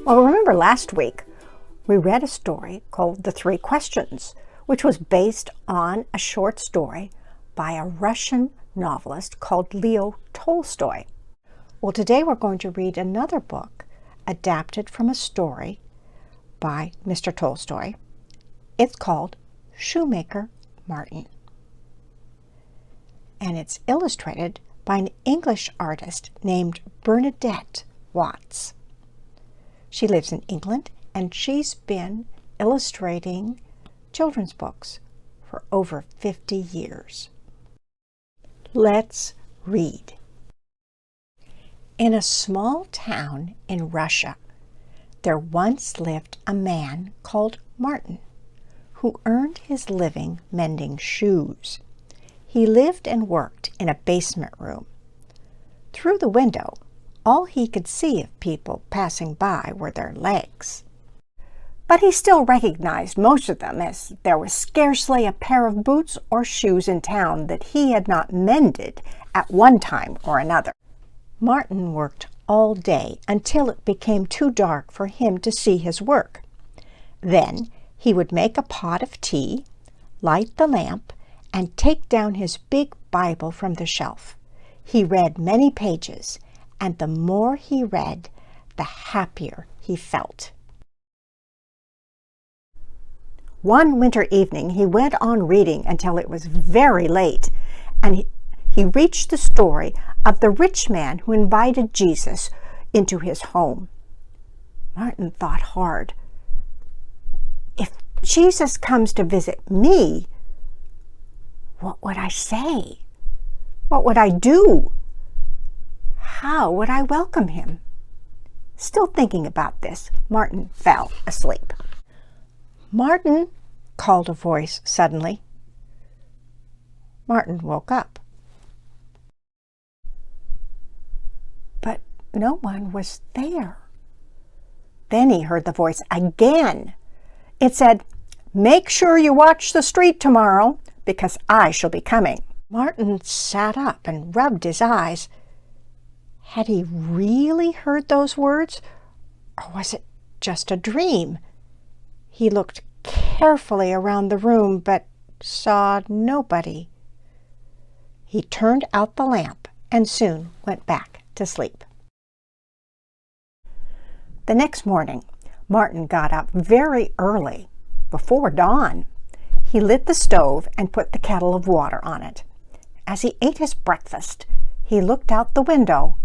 Well, remember last week we read a story called The Three Questions, which was based on a short story by a Russian novelist called Leo Tolstoy. Well, today we're going to read another book adapted from a story by Mr. Tolstoy. It's called Shoemaker Martin, and it's illustrated by an English artist named Bernadette Watts. She lives in England, and she's been illustrating children's books for over 50 years. Let's read. In a small town in Russia, there once lived a man called Martin, who earned his living mending shoes. He lived and worked in a basement room. Through the window, all he could see of people passing by were their legs. But he still recognized most of them, as there was scarcely a pair of boots or shoes in town that he had not mended at one time or another. Martin worked all day until it became too dark for him to see his work. Then he would make a pot of tea, light the lamp, and take down his big Bible from the shelf. He read many pages, and the more he read, the happier he felt. One winter evening, he went on reading until it was very late, and he reached the story of the rich man who invited Jesus into his home. Martin thought hard. If Jesus comes to visit me, what would I say? What would I do? How would I welcome him? Still thinking about this, Martin fell asleep. "Martin," called a voice suddenly. Martin woke up. But no one was there. Then he heard the voice again. It said, "Make sure you watch the street tomorrow, because I shall be coming." Martin sat up and rubbed his eyes. Had he really heard those words, or was it just a dream? He looked carefully around the room, but saw nobody. He turned out the lamp and soon went back to sleep. The next morning, Martin got up very early, before dawn. He lit the stove and put the kettle of water on it. As he ate his breakfast, he looked out the window,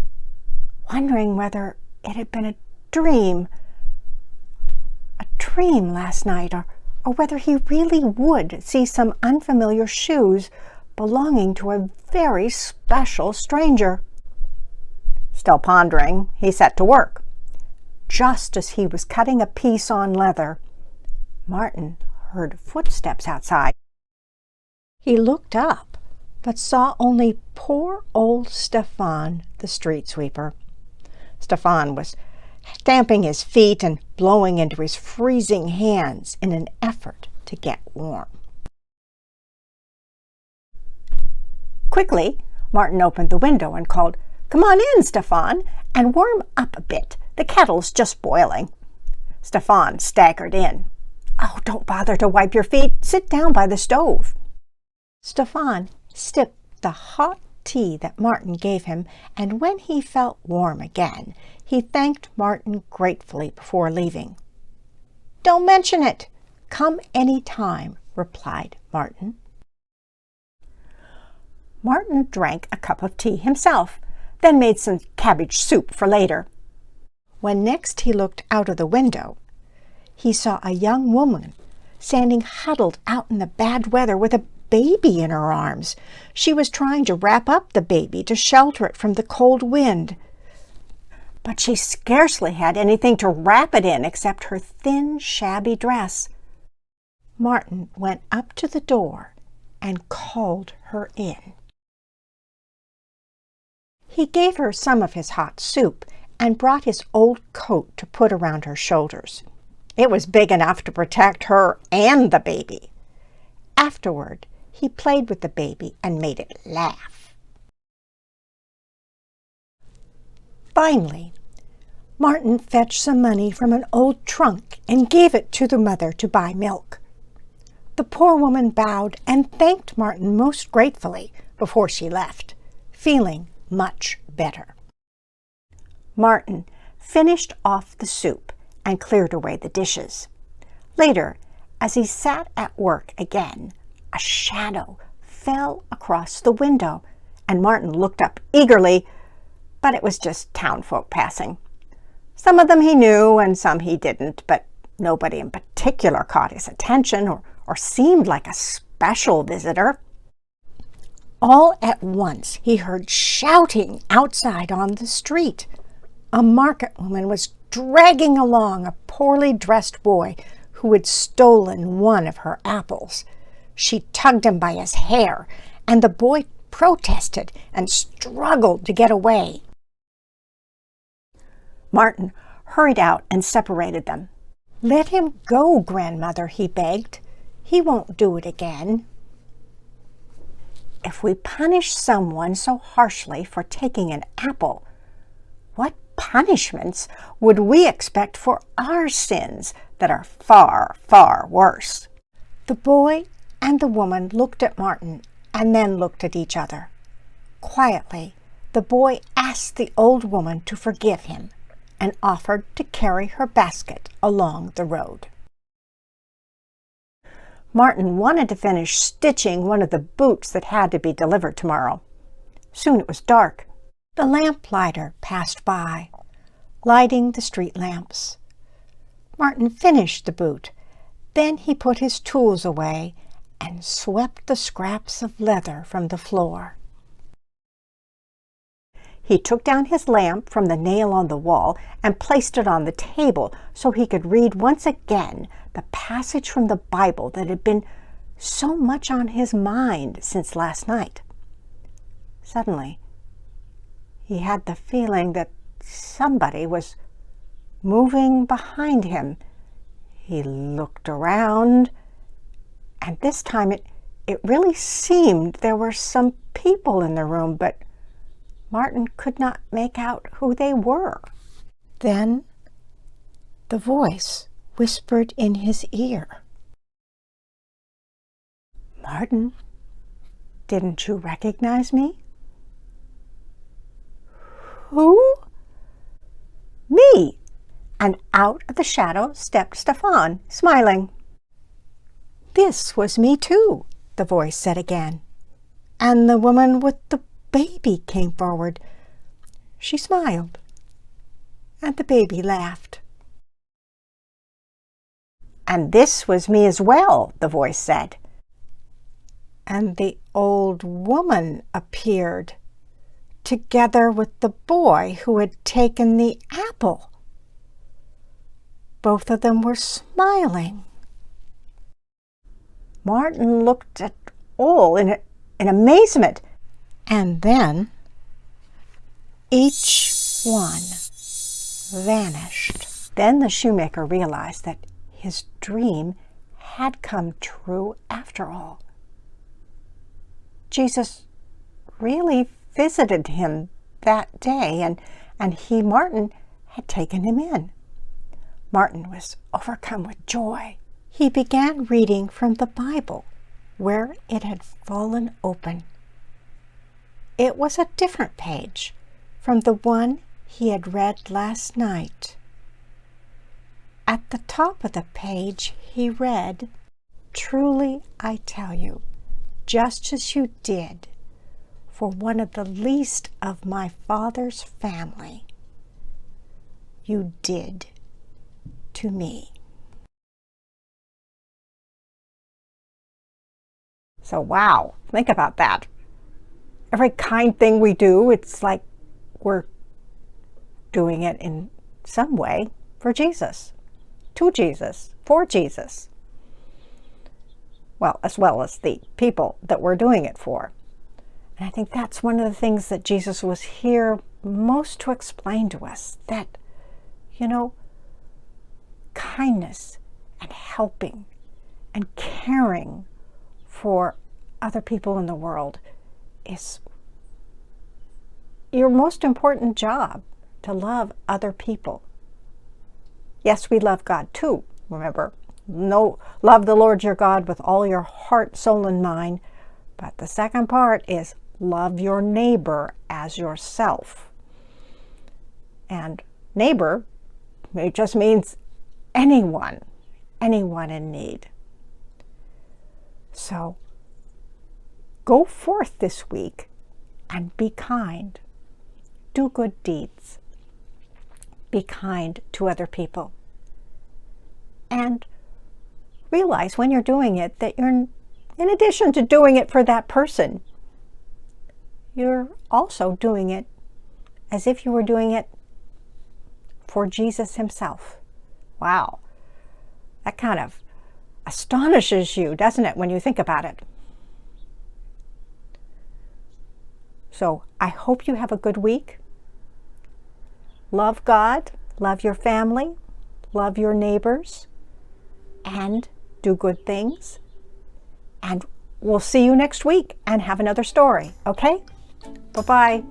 wondering whether it had been a dream last night, or whether he really would see some unfamiliar shoes belonging to a very special stranger. Still pondering, he set to work. Just as he was cutting a piece on leather, Martin heard footsteps outside. He looked up, but saw only poor old Stefan, the street sweeper. Stefan was stamping his feet and blowing into his freezing hands in an effort to get warm. Quickly, Martin opened the window and called, "Come on in, Stefan, and warm up a bit. The kettle's just boiling." Stefan staggered in. "Oh, don't bother to wipe your feet. Sit down by the stove." Stefan sipped the hot tea that Martin gave him, and when he felt warm again, he thanked Martin gratefully before leaving. "Don't mention it. Come any time," replied Martin. Martin drank a cup of tea himself, then made some cabbage soup for later. When next he looked out of the window, he saw a young woman standing huddled out in the bad weather with a baby in her arms. She was trying to wrap up the baby to shelter it from the cold wind. But she scarcely had anything to wrap it in except her thin, shabby dress. Martin went up to the door and called her in. He gave her some of his hot soup and brought his old coat to put around her shoulders. It was big enough to protect her and the baby. Afterward, he played with the baby and made it laugh. Finally, Martin fetched some money from an old trunk and gave it to the mother to buy milk. The poor woman bowed and thanked Martin most gratefully before she left, feeling much better. Martin finished off the soup and cleared away the dishes. Later, as he sat at work again, a shadow fell across the window, and Martin looked up eagerly, but it was just townfolk passing. Some of them he knew and some he didn't, but nobody in particular caught his attention or seemed like a special visitor. All at once he heard shouting outside on the street. A market woman was dragging along a poorly dressed boy who had stolen one of her apples. She tugged him by his hair, and the boy protested and struggled to get away. Martin hurried out and separated them. "Let him go, grandmother," he begged. "He won't do it again." If we punish someone so harshly for taking an apple, what punishments would we expect for our sins that are far, far worse? The boy and the woman looked at Martin and then looked at each other. Quietly, the boy asked the old woman to forgive him and offered to carry her basket along the road. Martin wanted to finish stitching one of the boots that had to be delivered tomorrow. Soon it was dark. The lamplighter passed by, lighting the street lamps. Martin finished the boot. Then he put his tools away and swept the scraps of leather from the floor. He took down his lamp from the nail on the wall and placed it on the table so he could read once again the passage from the Bible that had been so much on his mind since last night. Suddenly, he had the feeling that somebody was moving behind him. He looked around, and this time it really seemed there were some people in the room, but Martin could not make out who they were. Then the voice whispered in his ear, "Martin, didn't you recognize me?" "Who?" "Me." And out of the shadow stepped Stefan, smiling. "This was me too," the voice said again. And the woman with the baby came forward. She smiled, and the baby laughed. "And this was me as well," the voice said. And the old woman appeared, together with the boy who had taken the apple. Both of them were smiling. Martin looked at all in amazement, and then each one vanished. Then the shoemaker realized that his dream had come true after all. Jesus really visited him that day, and he, Martin, had taken him in. Martin was overcome with joy. He began reading from the Bible, where it had fallen open. It was a different page from the one he had read last night. At the top of the page he read, "Truly I tell you, just as you did for one of the least of my Father's family, you did to me." So wow, think about that. Every kind thing we do, it's like we're doing it in some way for Jesus, to Jesus, for Jesus. Well as the people that we're doing it for. And I think that's one of the things that Jesus was here most to explain to us, that, kindness and helping and caring for other people in the world is your most important job, to love other people Yes, we love God too, remember. No, love the Lord your God with all your heart, soul, and mind. But the second part is love your neighbor as yourself. And neighbor, it just means anyone in need. So go forth this week and be kind. Do good deeds. Be kind to other people. And realize when you're doing it that you're, in addition to doing it for that person, you're also doing it as if you were doing it for Jesus himself. Wow. That kind of astonishes you, doesn't it, when you think about it? So I hope you have a good week. Love God, love your family, love your neighbors, and do good things. And we'll see you next week and have another story, okay? Bye-bye.